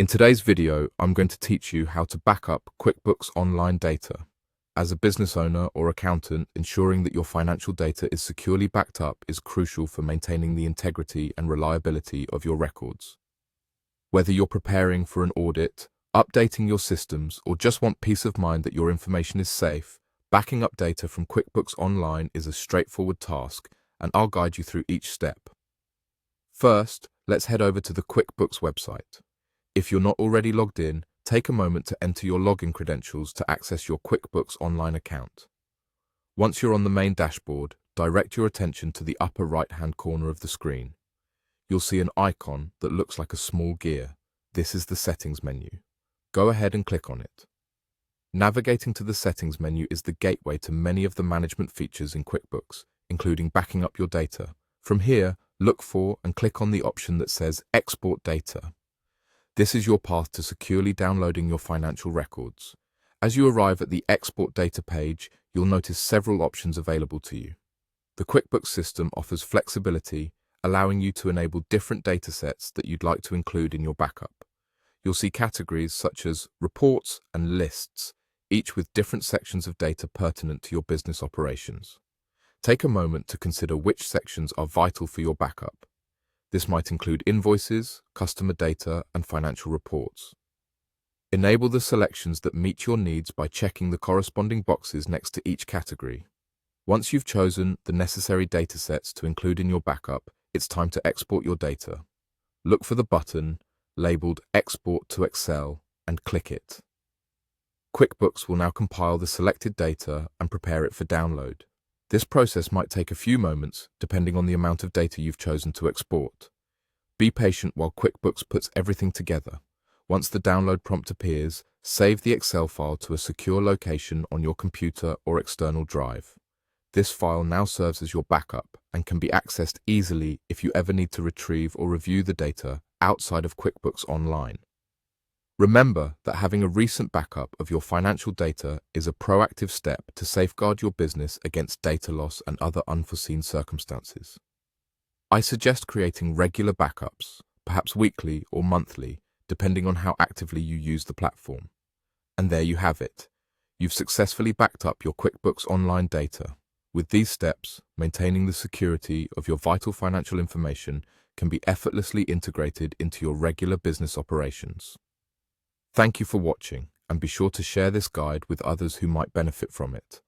In today's video, I'm going to teach you how to back up QuickBooks Online data. As a business owner or accountant, ensuring that your financial data is securely backed up is crucial for maintaining the integrity and reliability of your records. Whether you're preparing for an audit, updating your systems, or just want peace of mind that your information is safe, backing up data from QuickBooks Online is a straightforward task, and I'll guide you through each step. First, let's head over to the QuickBooks website. If you're not already logged in, take a moment to enter your login credentials to access your QuickBooks Online account. Once you're on the main dashboard, direct your attention to the upper right-hand corner of the screen. You'll see an icon that looks like a small gear. This is the Settings menu. Go ahead and click on it. Navigating to the Settings menu is the gateway to many of the management features in QuickBooks, including backing up your data. From here, look for and click on the option that says Export Data. This is your path to securely downloading your financial records. As you arrive at the Export Data page, you'll notice several options available to you. The QuickBooks system offers flexibility, allowing you to enable different datasets that you'd like to include in your backup. You'll see categories such as reports and lists, each with different sections of data pertinent to your business operations. Take a moment to consider which sections are vital for your backup. This might include invoices, customer data, and financial reports. Enable the selections that meet your needs by checking the corresponding boxes next to each category. Once you've chosen the necessary datasets to include in your backup, it's time to export your data. Look for the button labeled Export to Excel and click it. QuickBooks will now compile the selected data and prepare it for download. This process might take a few moments, depending on the amount of data you've chosen to export. Be patient while QuickBooks puts everything together. Once the download prompt appears, save the Excel file to a secure location on your computer or external drive. This file now serves as your backup and can be accessed easily if you ever need to retrieve or review the data outside of QuickBooks Online. Remember that having a recent backup of your financial data is a proactive step to safeguard your business against data loss and other unforeseen circumstances. I suggest creating regular backups, perhaps weekly or monthly, depending on how actively you use the platform. And there you have it. You've successfully backed up your QuickBooks Online data. With these steps, maintaining the security of your vital financial information can be effortlessly integrated into your regular business operations. Thank you for watching, and be sure to share this guide with others who might benefit from it.